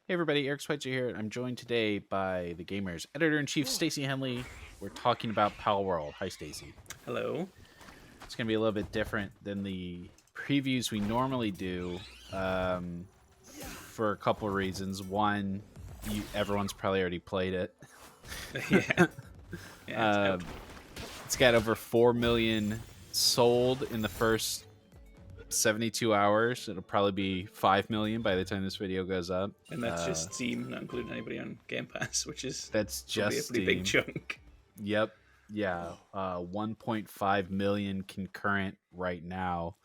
Hey everybody, Eric Schweitzer here. I'm joined today by TheGamer's editor-in-chief, Stacey Henley. We're talking about Palworld. Hi, Stacey. Hello. It's going to be a little bit different than the previews we normally do for a couple of reasons. One, everyone's probably already played it. Yeah, yeah, it's uh, out. it's got over 4 million sold in the first 72 hours. It'll probably be 5 million by the time this video goes up. And that's just Steam, not including anybody on Game Pass, which is That's probably a just pretty big Steam. chunk. Yep. Yeah. 1.5 million concurrent right now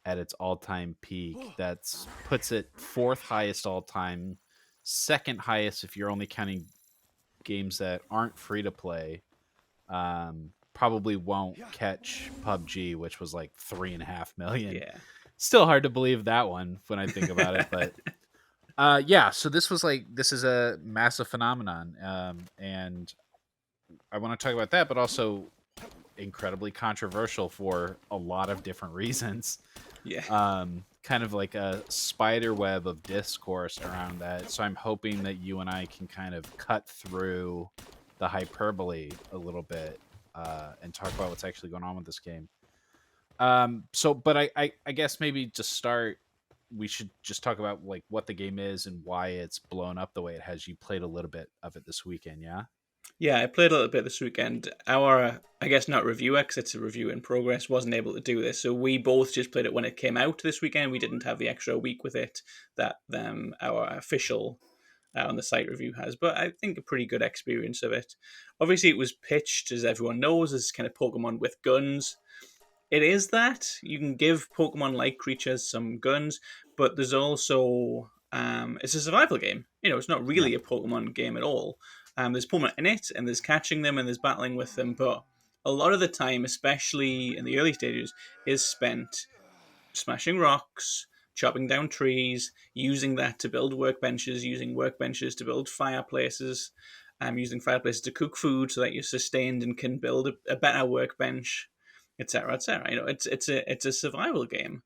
at its all-time peak. That's puts it fourth highest all time, second highest if you're only counting games that aren't free to play. Probably won't catch PUBG, which was like 3.5 million. Yeah. Still hard to believe that one when I think about it, but yeah. So this is a massive phenomenon, and I want to talk about that, but also incredibly controversial for a lot of different reasons. Yeah. Kind of like a spider web of discourse around that. So I'm hoping that you and I can kind of cut through the hyperbole a little bit and talk about what's actually going on with this game. But I guess maybe to start, we should just talk about like what the game is and why it's blown up the way it has. You played a little bit of it this weekend, yeah? Yeah, I played a little bit this weekend. Our, I guess not reviewer, because it's a review in progress, wasn't able to do this. So we both just played it when it came out this weekend. We didn't have the extra week with it that our official on the site review has. But I think a pretty good experience of it. Obviously, it was pitched, as everyone knows, as kind of Pokemon with guns. It is that you can give Pokemon-like creatures some guns, but there's also it's a survival game. You know, it's not Yeah. really a Pokemon game at all. There's Pokemon in it, and there's catching them, and there's battling with them. But a lot of the time, especially in the early stages, is spent smashing rocks, chopping down trees, using that to build workbenches, using workbenches to build fireplaces, using fireplaces to cook food so that you're sustained and can build a better workbench, etc., etc. You know, it's a survival game,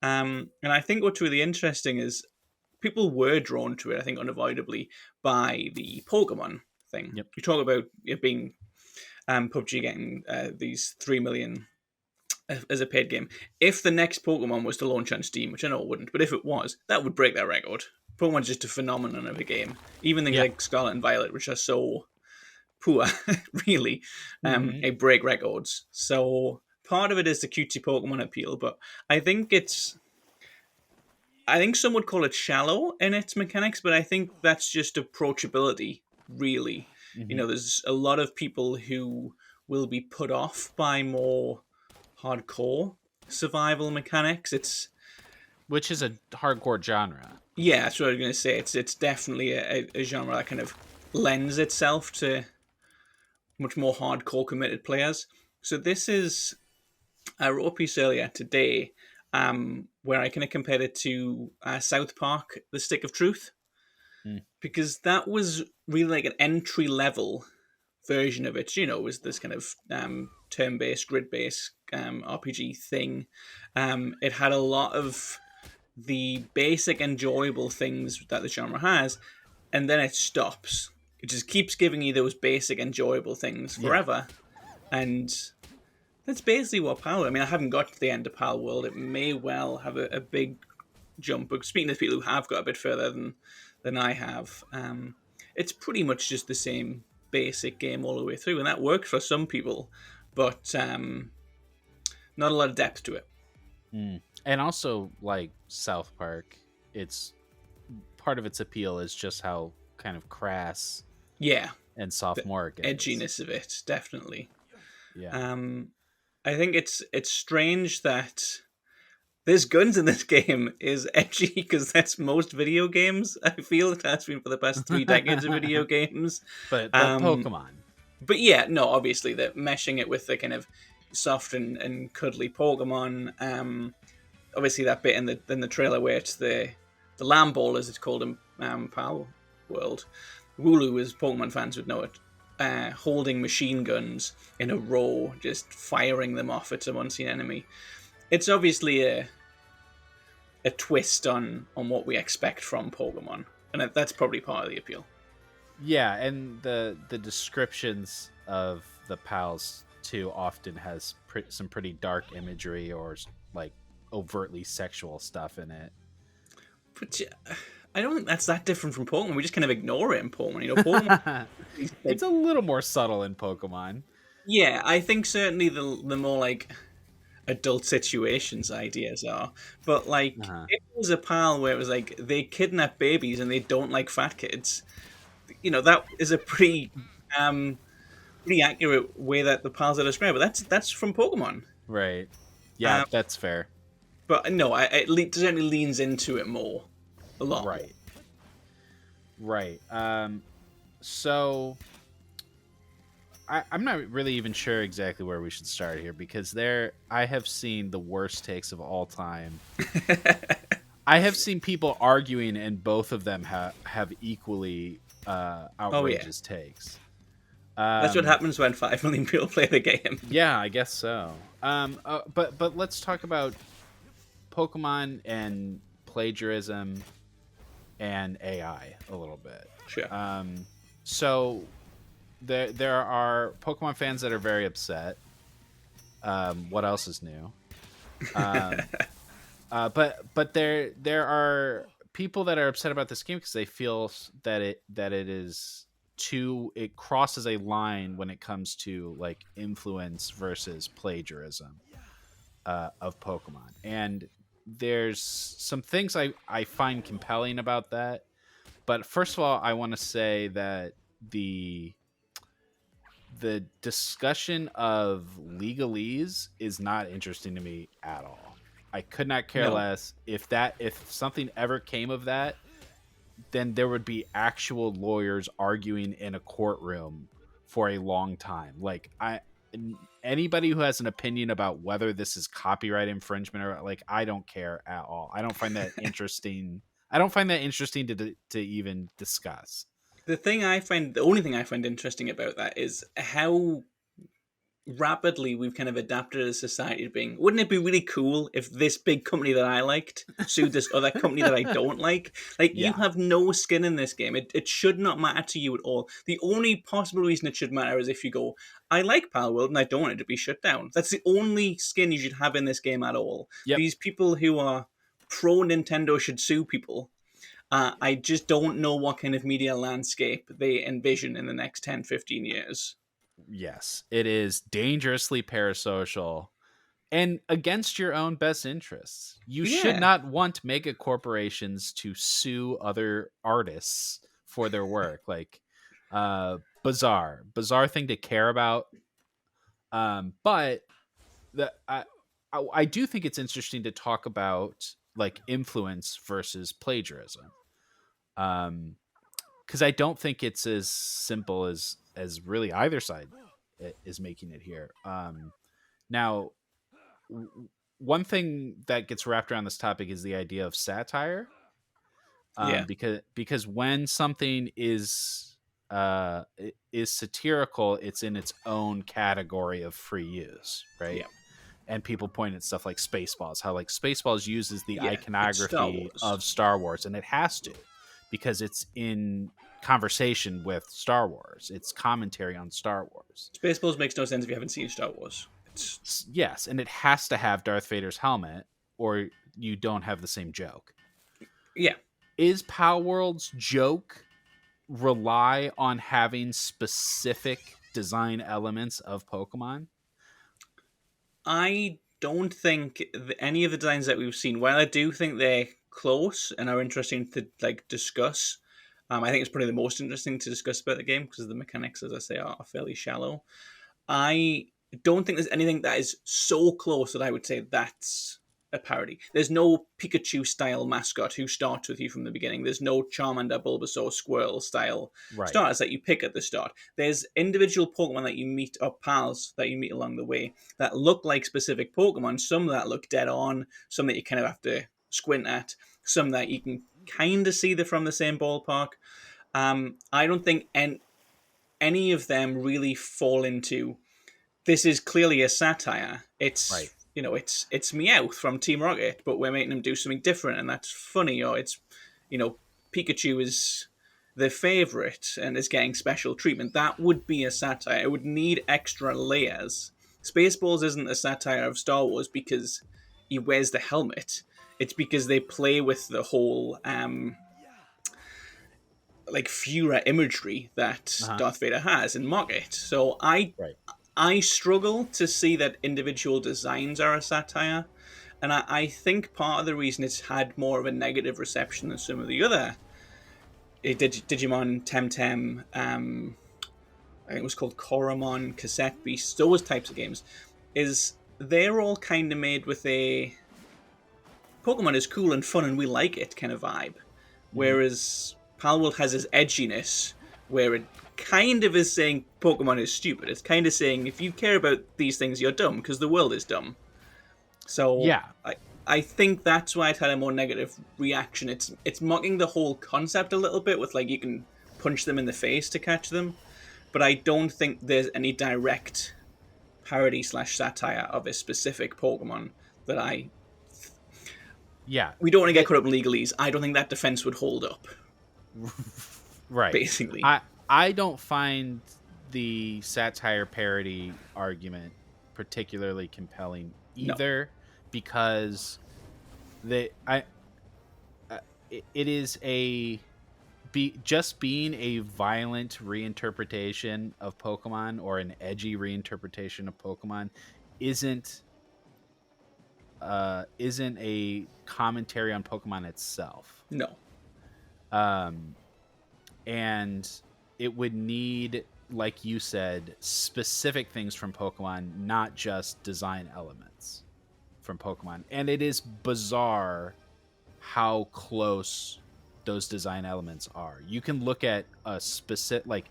and I think what's really interesting is people were drawn to it. I think unavoidably by the Pokemon thing. Yep. You talk about it being PUBG getting these 3 million as a paid game. If the next Pokemon was to launch on Steam, which I know it wouldn't, but if it was, that would break that record. Pokemon's just a phenomenon of a game. Even things Yeah. like Scarlet and Violet, which are so poor, really, Mm-hmm. they break records. So part of it is the cutesy Pokemon appeal, but I think it's. I think some would call it shallow in its mechanics, but I think that's just approachability, really. You Mm-hmm. know, there's a lot of people who will be put off by more hardcore survival mechanics. It's Which is a hardcore genre. yeah, that's what I was going to say. It's definitely a genre that kind of lends itself to much more hardcore committed players. So this is I wrote a piece earlier today where I kind of compared it to South Park: The Stick of Truth, Mm. because that was really like an entry level version of it. You know, it was this kind of turn based, grid based RPG thing. It had a lot of the basic enjoyable things that the genre has, and then it stops. It just keeps giving you those basic enjoyable things Yeah. forever, and that's basically what Power. I mean, I haven't got to the end of Palworld. It may well have a big jump. But speaking to people who have got a bit further than I have, it's pretty much just the same basic game all the way through, and that works for some people, but not a lot of depth to it. Mm. And also, like South Park, it's part of its appeal is just how kind of crass Yeah, and the sophomore it is. edginess of it, definitely. Yeah. Um, I think it's strange that there's guns in this game is edgy because that's most video games. I feel it has been for the past 3 decades of video games. but Um, Pokemon. but yeah, no, obviously that meshing it with the kind of soft and cuddly Pokemon. Obviously that bit in the trailer where it's the Lamb Ball, as it's called in Pal World. Wooloo, as Pokemon fans would know it, holding machine guns in a row, just firing them off at some unseen enemy. It's obviously a twist on what we expect from Pokemon. and that's probably part of the appeal. Yeah, and the descriptions of the pals too often has some pretty dark imagery or like overtly sexual stuff in it. But I don't think that's that different from Pokemon. We just kind of ignore it in Pokemon. You know, Pokemon. It's Like, a little more subtle in Pokemon. yeah, I think certainly the more like adult situations ideas are. But like, Uh-huh. if it was a pal where it was like they kidnap babies and they don't like fat kids, you know, that is a um pretty accurate way that the pals are described. But that's from Pokemon. Right. Yeah, Um, that's fair. but no, certainly leans into it more, a lot more. Right. Right. So I'm not really even sure exactly where we should start here because I have seen the worst takes of all time. I have seen people arguing, and both of them have equally Oh yeah, outrageous takes. that's what Um, happens when 5 million people play the game. yeah, I guess so. But let's talk about Pokemon and plagiarism and AI a little bit. Sure. So there are Pokemon fans that are very upset. What else is new? Um, but there are people that are upset about this game because they feel that it crosses a line when it comes to like influence versus plagiarism of Pokemon, and there's some things I find compelling about that. But first of all, I want to say that the the discussion of legalese is not interesting to me at all. I could not care No, less if something ever came of that, then there would be actual lawyers arguing in a courtroom for a long time. Like anybody who has an opinion about whether this is copyright infringement or like I don't care at all. I don't find that interesting. I don't find that interesting to even discuss. the only thing I find interesting about that is how rapidly we've kind of adapted as a society to being, wouldn't it be really cool if this big company that I liked sued this other company that I don't like? Like, you Yeah. have no skin in this game. It should not matter to you at all. The only possible reason it should matter is if you go, I like Palworld and I don't want it to be shut down. That's the only skin you should have in this game at all. Yep. These people who are pro Nintendo should sue people. I just don't know what kind of media landscape they envision in the next 10, 15 years. Yes. It is dangerously parasocial and against your own best interests. You should Yeah. not want mega corporations to sue other artists for their work. Like bizarre thing to care about. But the I do think it's interesting to talk about like influence versus plagiarism. Because I don't think it's as simple as really either side is making it here. Now, one thing that gets wrapped around this topic is the idea of satire. Yeah. Because when something is satirical, it's in its own category of free use, right? Yeah. And people point at stuff like Spaceballs, how like Spaceballs uses the Yeah. It's Star iconography Wars. of Star Wars, and it has to because it's in conversation with Star Wars. It's commentary on Star Wars. Spaceballs makes no sense if you haven't seen Star Wars. It's Yes, and it has to have Darth Vader's helmet, or you don't have the same joke. yeah. Is Palworld's joke rely on having specific design elements of Pokemon? I don't think any of the designs that we've seen, while I do think they're close and are interesting to like discuss, I think it's probably the most interesting to discuss about the game because the mechanics, as I say, are fairly shallow. I don't think there's anything that is so close that I would say that's a parody. There's no Pikachu style mascot who starts with you from the beginning. There's no Charmander, Bulbasaur, Squirrel style Right. starters that you pick at the start. There's individual Pokemon that you meet, or pals that you meet along the way, that look like specific Pokemon. Some that look dead on, some that you kind of have to squint at, some that you can kind of see they're from the same ballpark. I don't think any of them really fall into this is clearly a satire. Right. It's Meowth from Team Rocket, but we're making him do something different, and that's funny. Or it's you know Pikachu is their favorite and is getting special treatment, that would be a satire. It would need extra layers. Spaceballs isn't a satire of Star Wars because he wears the helmet. It's because they play with the whole like Führer imagery that Uh-huh. Darth Vader has and mock it. So Right. I struggle to see that individual designs are a satire, and I think part of the reason it's had more of a negative reception than some of the other Digimon, Temtem, I think it was called Koromon, Cassette Beasts, those types of games, is they're all kind of made with a Pokemon is cool and fun and we like it kind of vibe. Hmm. Whereas Palworld has this edginess where it kind of is saying Pokemon is stupid. It's kind of saying if you care about these things, you're dumb because the world is dumb. So Yeah. I think that's why it had a more negative reaction. It's mocking the whole concept a little bit with like you can punch them in the face to catch them, but I don't think there's any direct parody slash satire of a specific Pokemon that I. Yeah. We don't want to get That caught up in legalese. I don't think that defense would hold up. right. Basically, I don't find the satire parody argument particularly compelling no, either, because they I it is just being a violent reinterpretation of Pokemon, or an edgy reinterpretation of Pokemon, isn't isn't a commentary on Pokemon itself. no, Um and it would need, like you said, specific things from Pokemon, not just design elements from Pokemon. And it is bizarre how close those design elements are. You can look at a specific, like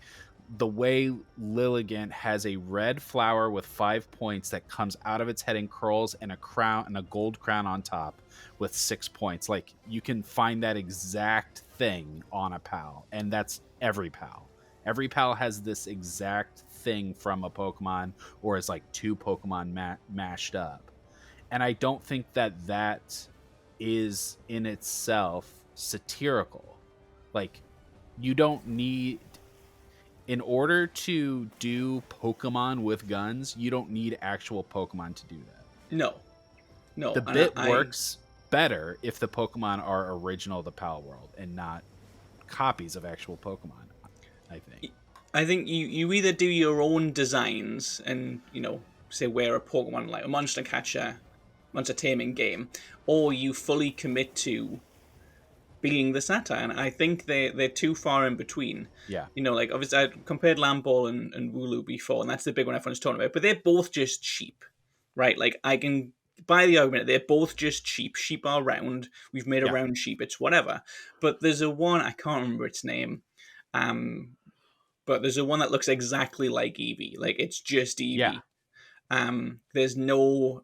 the way Lilligant has a red flower with 5 points that comes out of its head and curls, and a crown and a gold crown on top with 6 points. Like you can find that exact thing on a PAL, and that's every PAL. Every PAL has this exact thing from a Pokemon, or it's like two Pokemon mashed up. And I don't think that is in itself satirical. Like, you don't need, in order to do Pokemon with guns, you don't need actual Pokemon to do that. no, no. The And bit works better if the Pokemon are original to Palworld and not copies of actual Pokemon, I think. I think you either do your own designs and say wear a Pokemon like a monster catcher, monster taming game, or you fully commit to being the satire. And I think they're too far in between. Yeah. Like obviously I compared Lamball and Wooloo before, and that's the big one everyone's talking about. But they're both just cheap, right? Like I can buy the argument they're both just cheap. Sheep are round. We've made a Yeah. round sheep. It's whatever. But there's a one I can't remember its name. Um, but there's a one that looks exactly like Eevee. Like it's just Yeah. Eevee. There's no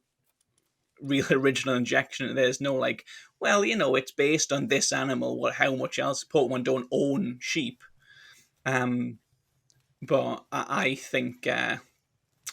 real original injection. There's no like, well, it's based on this animal. What? How much else? Pokemon don't own sheep. Um, but I think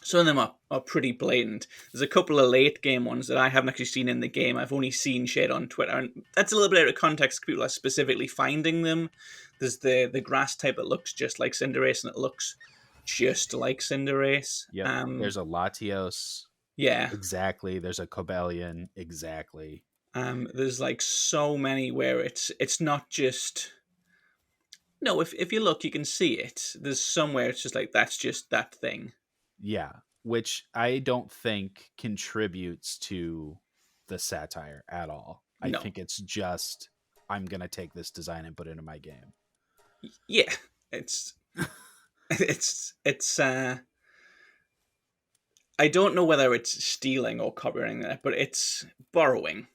some of them are pretty blatant. There's a couple of late game ones that I haven't actually seen in the game. I've only seen shit on Twitter, and that's a little bit out of context. People are specifically finding them. There's the grass type that looks just like Cinderace, and it looks just like Cinderace. Yep. There's a Latios. Yeah. Exactly. There's a Cobalion. Exactly. There's like so many where it's not just no. If you look, you can see it. There's somewhere it's just like that's just that thing. Yeah, which I don't think contributes to the satire at all. I No. think it's just, I'm gonna take this design and put it into my game. Yeah. It's it's. I don't know whether it's stealing or copying it, but it's borrowing.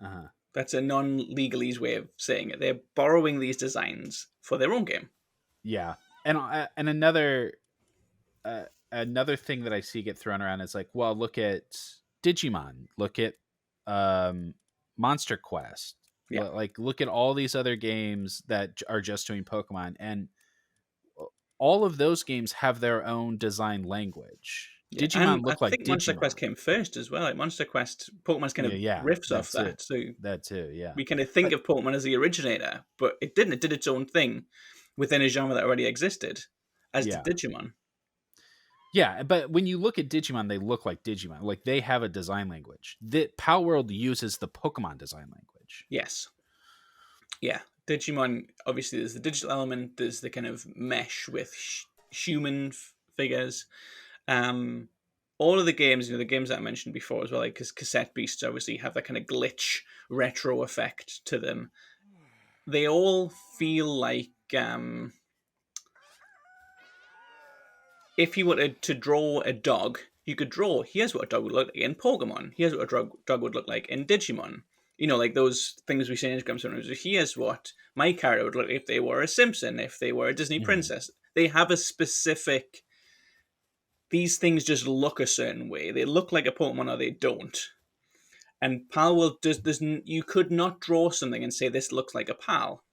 Uh-huh. That's a non-legalese way of saying it. They're borrowing these designs for their own game. Yeah, and another thing that I see get thrown around is like, well, look at Digimon, look at Monster Quest, Yeah. like look at all these other games that are just doing Pokemon, and all of those games have their own design language. Yeah, and Digimon I look like think Monster Quest Digimon. came first as well. Like Monster Quest, Pokemon's kind Yeah, of yeah, riffs off that. So that too, yeah. we kind of think But of Pokemon as the originator, but it didn't. It did its own thing within a genre that already existed, as did yeah. Digimon. Yeah, but when you look at Digimon, they look like Digimon. Like they have a design language. The Palworld uses the Pokemon design language. Yes. Yeah. Digimon, obviously, there's the digital element, there's the kind of mesh with human figures. Um, all of the games, the games that I mentioned before as well, like because cassette beasts obviously have that kind of glitch retro effect to them. They all feel like if you wanted to draw a dog, you could draw here's what a dog would look like in Pokemon, here's what a dog would look like in Digimon. Like those things we say in Instagram sometimes. Here's what my character would look like if they were a Simpson, if they were a Disney Mm-hmm. princess. They have a specific. These things just look a certain way. They look like a Pokemon or they don't. And Palworld does. You could not draw something and say this looks like a Pal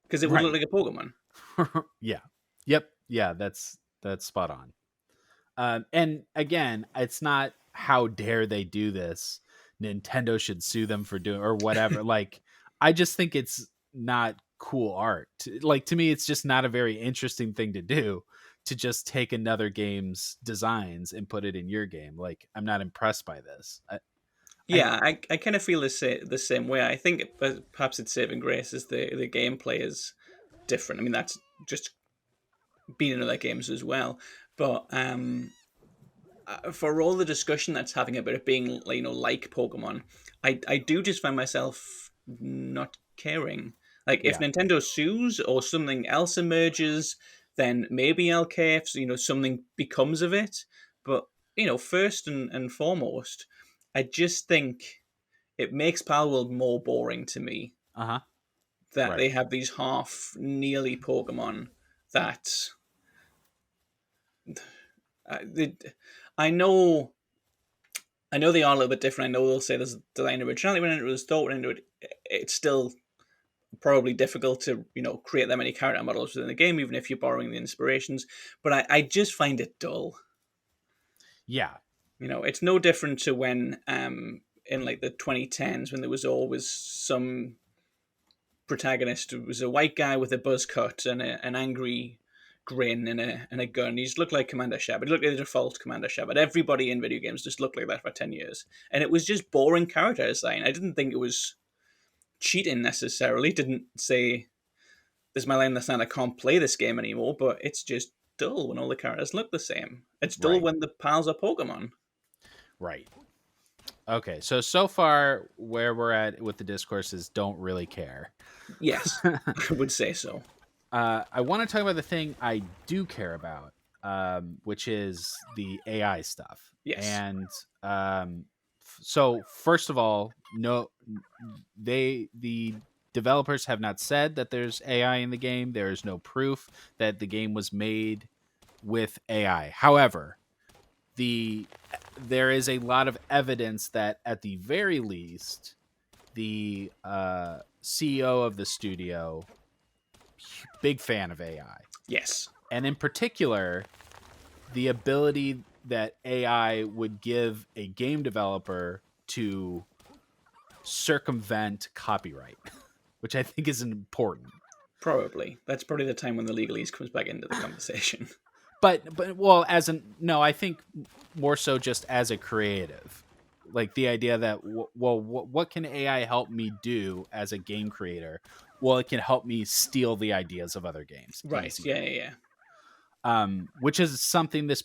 because it would look Right. like a Pokemon. Yeah. Yep. Yeah, that's spot on. And again, it's not how dare they do this. Nintendo should sue them for doing or whatever. Like, I just think it's not cool art. Like to me, it's just not a very interesting thing to do to just take another game's designs and put it in your game. Like, I'm not impressed by this. I Yeah, I kind of feel the same way. I think perhaps its saving grace is the gameplay is different. I mean, that's just been in other games as well. But for all the discussion that's having about it being like Pokemon, I do just find myself not caring. Like if yeah. Nintendo sues or something else emerges, then maybe I'll care if something becomes of it. But first and foremost, I just think it makes Palworld more boring to me Uh-huh. that Right. they have these half nearly Pokemon that they, I know I know they are a little bit different. I know they'll say there's design originality went into it, there's thought went into it. It's still probably difficult to create that many character models within the game, even if you're borrowing the inspirations. But I just find it dull. Yeah. It's no different to when in like the 2010s when there was always some protagonist who was a white guy with a buzz cut and an angry grin and a gun. He just looked like Commander Shepard. He looked like the default Commander Shepard. Everybody in video games just looked like that for 10 years. And it was just boring character design. I didn't think it was cheating necessarily. Didn't say, this is my line in the sand, I can't play this game anymore, but it's just dull when all the characters look the same. It's dull Right. when the pals are Pokemon. Right. Okay. So far where we're at with the discourse is don't really care. Yes, I would say so. I want to talk about the thing I do care about, which is the AI stuff. Yes. And so, first of all, no, the developers have not said that there's AI in the game. There is no proof that the game was made with AI. However, there is a lot of evidence that at the very least, the CEO of the studio big fan of AI. Yes. And in particular, the ability that AI would give a game developer to circumvent copyright, which I think is important. Probably. That's probably the time when the legalese comes back into the conversation. But well, I think more so just as a creative, like the idea that what can AI help me do as a game creator? Well, it can help me steal the ideas of other games Right. easier. Yeah, yeah, yeah. Which is something this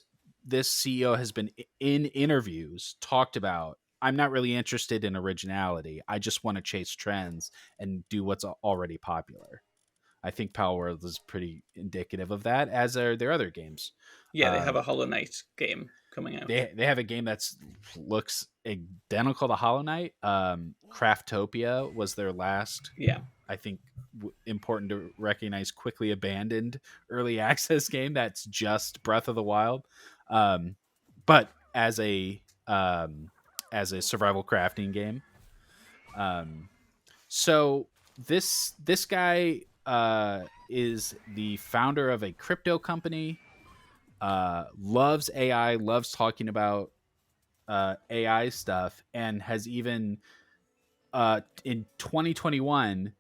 CEO has been in interviews talked about. I'm not really interested in originality. I just want to chase trends and do what's already popular. I think Palworld is pretty indicative of that, as are their other games. Yeah, they have a Hollow Knight game coming out. They have a game that's looks identical to Hollow Knight. Craftopia was their last, Yeah. I think, important to recognize, quickly abandoned early access game that's just Breath of the Wild, but as a survival crafting game. So this guy is the founder of a crypto company. loves AI, loves talking about AI stuff, and has even in 2021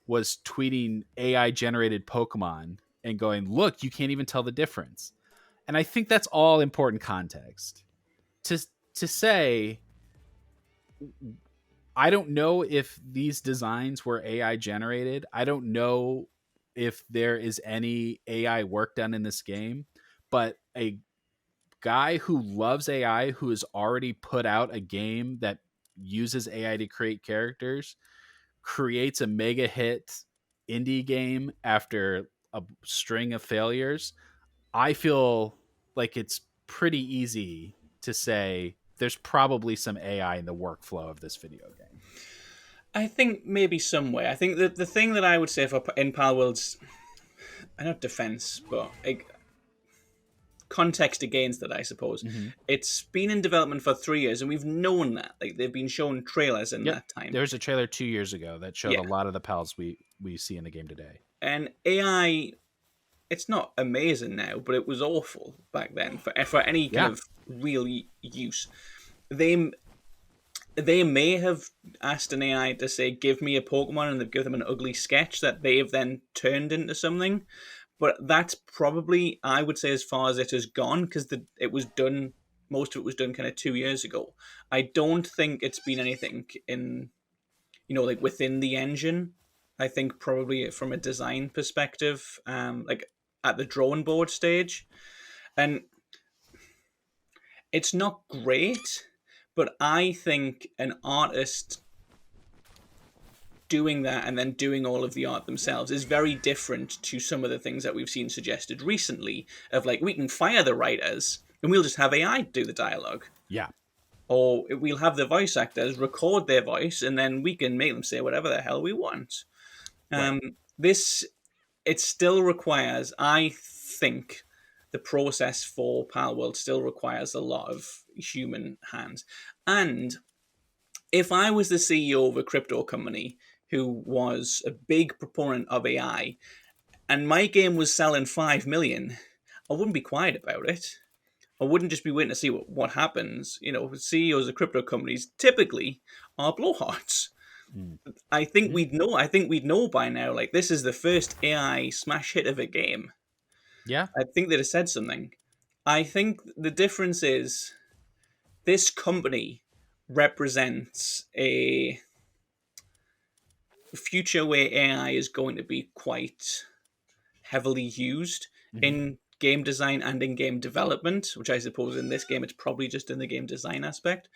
was tweeting AI generated Pokemon and going, "Look, you can't even tell the difference." And I think that's all important context to say. I don't know if these designs were AI generated. I don't know if there is any AI work done in this game, but a guy who loves AI, who has already put out a game that uses AI to create characters, creates a mega hit indie game after a string of failures. I feel like it's pretty easy to say there's probably some AI in the workflow of this video game. I think maybe some way. I think that the thing that I would say for in Palworld's, not defense, but like, context against that, I suppose. Mm-hmm. It's been in development for 3 years, and we've known that. Like, they've been shown trailers in Yep. that time. There was a trailer 2 years ago that showed Yeah, a lot of the pals we see in the game today. and AI, it's not amazing now, but it was awful back then for any kind Yeah. of real use. They they may have asked an AI to say, "Give me a Pokemon," and they've given them an ugly sketch that they've then turned into something. But that's probably, I would say, as far as it has gone, because it was done. Most of it was done kind of 2 years ago. I don't think it's been anything in, like, within the engine. I think probably from a design perspective, like at the drawing board stage, and it's not great. But I think an artist doing that and then doing all of the art themselves is very different to some of the things that we've seen suggested recently of, like, we can fire the writers and we'll just have AI do the dialogue, Yeah. or we'll have the voice actors record their voice and then we can make them say whatever the hell we want. Right. This It still requires, I think, the process for Palworld still requires a lot of human hands. And if I was the CEO of a crypto company who was a big proponent of AI and my game was selling 5 million, I wouldn't be quiet about it. I wouldn't just be waiting to see what happens. CEOs of crypto companies typically are blowhards. Mm. I think Mhm. we'd know. I think we'd know by now. Like, this is the first AI smash hit of a game. Yeah. I think they'd have said something. I think the difference is this company represents a future where AI is going to be quite heavily used Hmm. in game design and in game development, which I suppose in this game it's probably just in the game design aspect.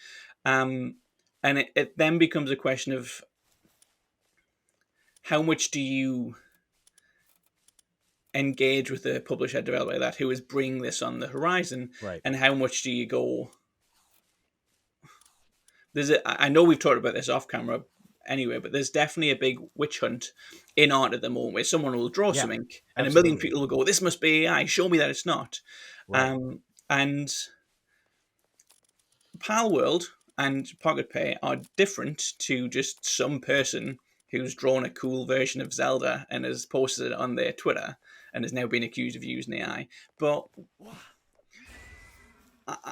Um, and it then becomes a question of how much do you engage with the publisher developer like that who is bringing this on the horizon, Right. and how much do you go, I know we've talked about this off camera anyway, but there's definitely a big witch hunt in art at the moment where someone will draw Yeah. something and a million Absolutely. people will go, "This must be AI. Show me that it's not." Right. And Palworld and Pocket Pay are different to just some person who's drawn a cool version of Zelda and has posted it on their Twitter and has now been accused of using AI. But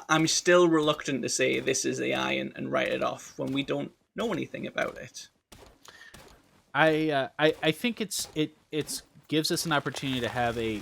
I'm still reluctant to say this is AI and write it off when we don't know anything about it. I think it's gives us an opportunity to have a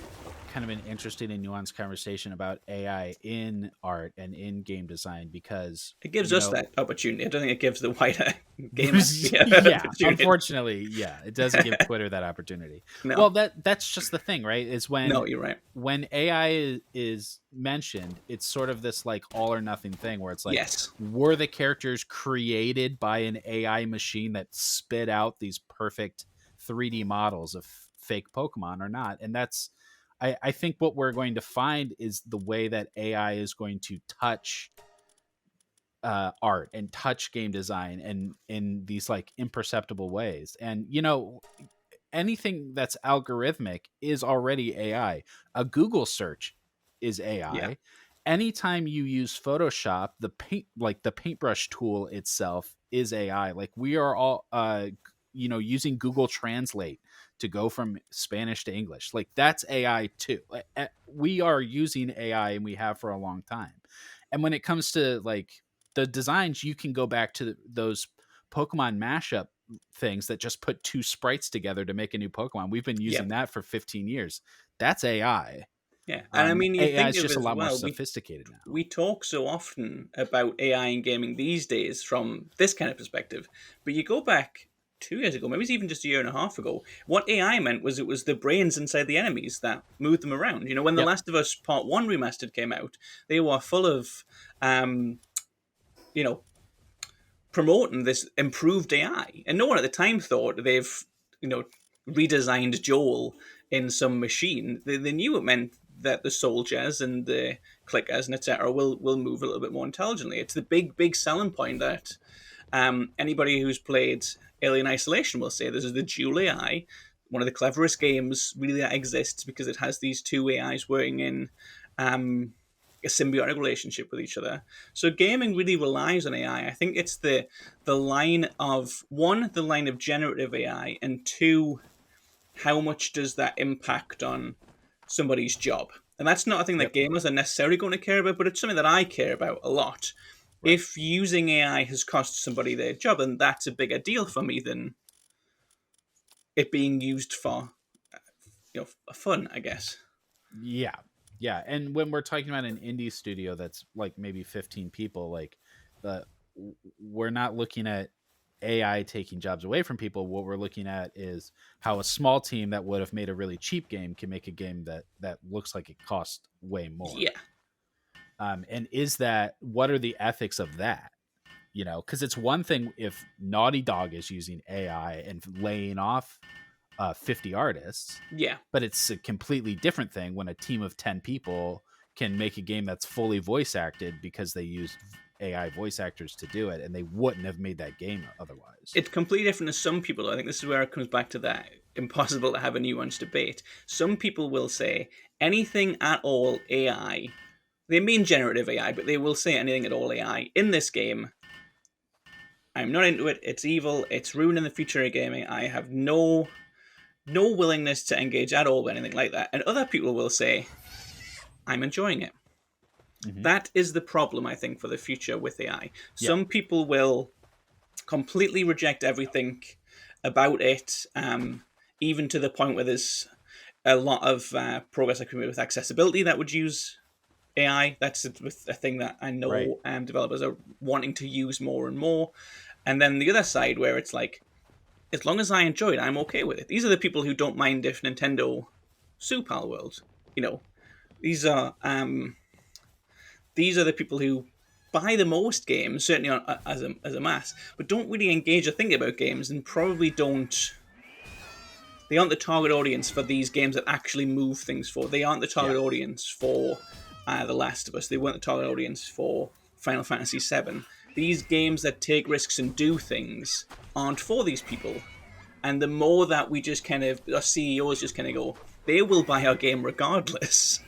kind of an interesting and nuanced conversation about AI in art and in game design because It gives us that opportunity. I don't think it gives the wider gamer the yeah, opportunity. unfortunately, yeah, it doesn't give Twitter that opportunity. No, Well, that's just the thing, right? Is no, you're right. when AI is mentioned, it's sort of this like all or nothing thing where it's like, Yes. were the characters created by an AI machine that spit out these perfect 3D models of fake Pokemon or not? And that's I think what we're going to find is the way that AI is going to touch art and touch game design and in these like imperceptible ways. And anything that's algorithmic is already AI. A Google search is Yeah. AI. Anytime you use Photoshop, the paintbrush tool itself is AI. Like we are all using Google Translate to go from Spanish to English. Like that's AI too. We are using AI and we have for a long time. And when it comes to like the designs, you can go back to those Pokemon mashup things that just put two sprites together to make a new Pokemon. We've been using Yep. that for 15 years. That's AI. Yeah, and I mean, you AI think is of just it a as lot more well. sophisticated now. We talk so often about AI in gaming these days from this kind of perspective, but you go back 2 years ago, maybe it's even just a year and a half ago. What AI meant was it was the brains inside the enemies that moved them around. When The Yep. Last of Us Part One remastered came out, they were full of, um, you know, promoting this improved AI, and no one at the time thought they've you know redesigned Joel in some machine. They knew it meant that the soldiers and the clickers and etc. will move a little bit more intelligently. It's the big selling point that anybody who's played Alien Isolation will say this is the dual AI, one of the cleverest games really that exists because it has these two AIs working in um, a symbiotic relationship with each other. So gaming really relies on AI. I think it's the line of one, the line of generative AI, and two, how much does that impact on somebody's job? And that's not a thing that Yep. gamers are necessarily going to care about, but it's something that I care about a lot. Right. If using AI has cost somebody their job, and that's a bigger deal for me than it being used for fun, I guess. Yeah. Yeah. And when we're talking about an indie studio that's like maybe 15 people, like the we're not looking at AI taking jobs away from people. What we're looking at is how a small team that would have made a really cheap game can make a game that looks like it cost way more. Yeah, And is that what are the ethics of that? Because it's one thing if Naughty Dog is using AI and laying off 50 artists, yeah. but it's a completely different thing when a team of 10 people can make a game that's fully voice acted because they used AI voice actors to do it, and they wouldn't have made that game otherwise. It's completely different to some people. I think this is where it comes back to that impossible to have a nuanced debate. Some people will say anything at all AI. They mean generative AI, but they will say anything at all AI in this game. I'm not into it. It's evil. It's ruining the future of gaming. I have no willingness to engage at all with anything like that. And other people will say, I'm enjoying it. Mm-hmm. That is the problem, I think, for the future with AI. Yeah. Some people will completely reject everything about it, even to the point where there's a lot of progress I can make with accessibility that would use AI. That's a thing that I Right. know developers are wanting to use more and more. And then the other side where it's like, as long as I enjoy it, I'm okay with it. These are the people who don't mind if Nintendo sue Palworld. You know, these are these are the people who buy the most games, certainly as a mass, but don't really engage or think about games, and probably don't. They aren't the target audience for these games that actually move things forward. They aren't the Yeah. target audience for The Last of Us. They weren't the target audience for Final Fantasy VII. These games that take risks and do things aren't for these people. And the more that we just kind of, our CEOs just kind of go, they will buy our game regardless.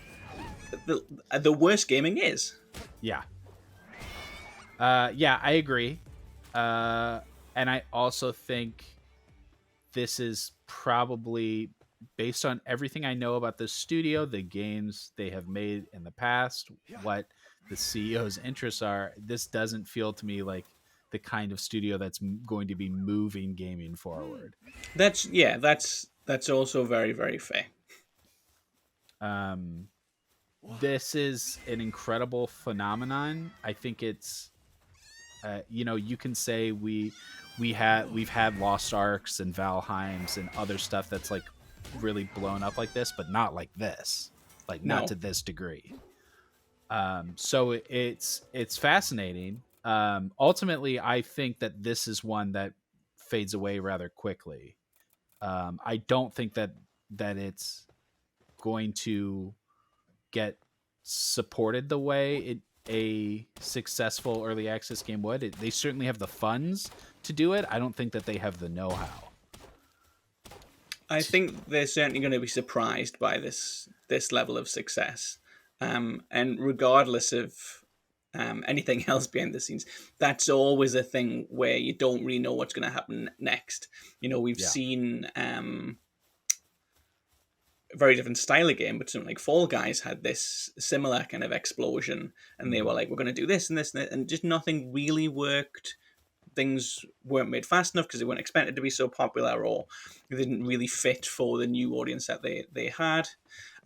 The worse gaming is. Yeah. Yeah, I agree. And I also think this is probably based on everything I know about this studio, the games they have made in the past, what the CEO's interests are. This doesn't feel to me like the kind of studio that's going to be moving gaming forward. That's also very very fair. Um, this is an incredible phenomenon. I think it's you can say we've had Lost Arks and Valheims and other stuff that's like really blown up like this, but not like this, like not No, to this degree. So it's fascinating. Ultimately, I think that this is one that fades away rather quickly. I don't think that it's going to get supported the way a successful early access game would. They certainly have the funds to do it. I don't think that they have the know-how. I think they're certainly going to be surprised by this level of success, and regardless of anything else behind the scenes. That's always a thing where you don't really know what's going to happen next. We've Yeah. seen a very different style of game, but something like Fall Guys had this similar kind of explosion, and they were like, "We're going to do this and this and this," and just nothing really worked. Things weren't made fast enough because they weren't expected to be so popular, or they didn't really fit for the new audience that they had.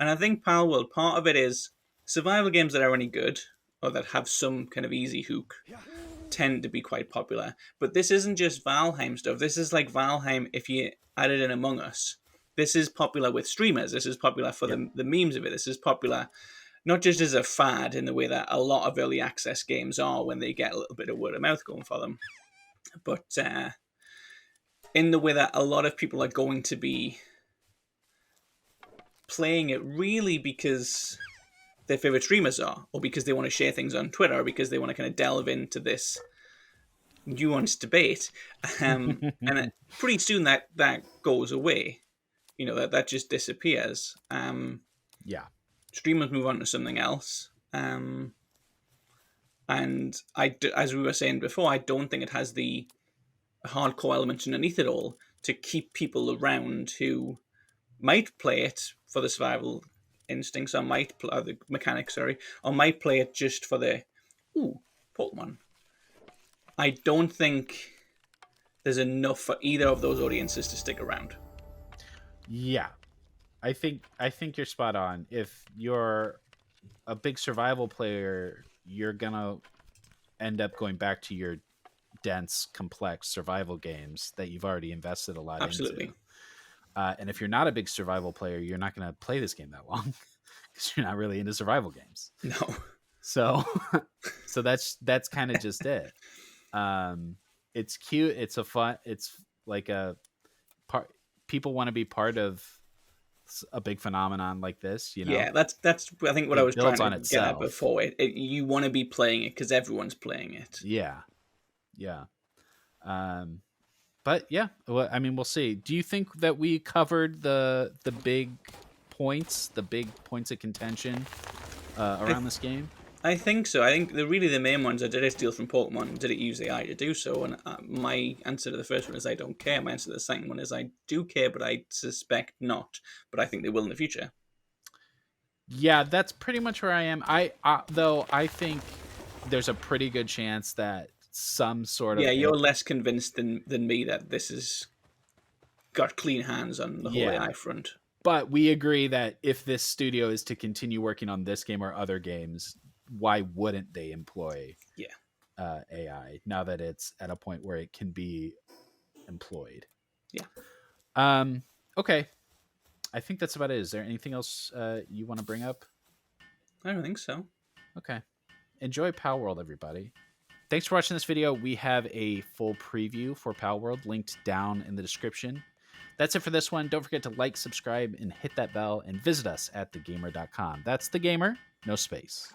And I think Palworld, part of it is survival games that are any good or that have some kind of easy hook tend to be quite popular. But this isn't just Valheim stuff. This is like Valheim if you added in Among Us. This is popular with streamers. This is popular for Yep. the memes of it. This is popular not just as a fad in the way that a lot of early access games are when they get a little bit of word of mouth going for them, but in the way that a lot of people are going to be playing it really because their favorite streamers are, or because they want to share things on Twitter, or because they want to kind of delve into this nuanced debate. And pretty soon that goes away. That just disappears. Yeah. Streamers move on to something else. And as we were saying before, I don't think it has the hardcore elements underneath it all to keep people around who might play it for the survival instincts, or might play the mechanics, sorry, or might play it just for the Pokemon. I don't think there's enough for either of those audiences to stick around. Yeah. I think you're spot on. If you're a big survival player, you're gonna end up going back to your dense, complex survival games that you've already invested a lot Absolutely. into. And if you're not a big survival player, you're not going to play this game that long because you're not really into survival games. No. So, so that's kind of just it. It's cute. It's a fun. It's like a part. People want to be part of a big phenomenon like this. Yeah, that's I think what I It was trying builds to on get at itself. before. You want to be playing it because everyone's playing it. Yeah, yeah. But yeah, well, I mean, we'll see. Do you think that we covered the big points of contention around this game? I think so. I think the main ones are, did it steal from Pokemon? Did it use AI to do so? And my answer to the first one is I don't care. My answer to the second one is I do care, but I suspect not. But I think they will in the future. Yeah, that's pretty much where I am. Though I think there's a pretty good chance that some sort of Yeah, you're less convinced than me that this has got clean hands on the whole yeah. AI front. But we agree that if this studio is to continue working on this game or other games, why wouldn't they employ AI now that it's at a point where it can be employed? Yeah. Okay. I think that's about it. Is there anything else you want to bring up? I don't think so. Okay. Enjoy Palworld, everybody. Thanks for watching this video. We have a full preview for Palworld linked down in the description. That's it for this one. Don't forget to like, subscribe, and hit that bell, and visit us at thegamer.com. That's TheGamer, no space.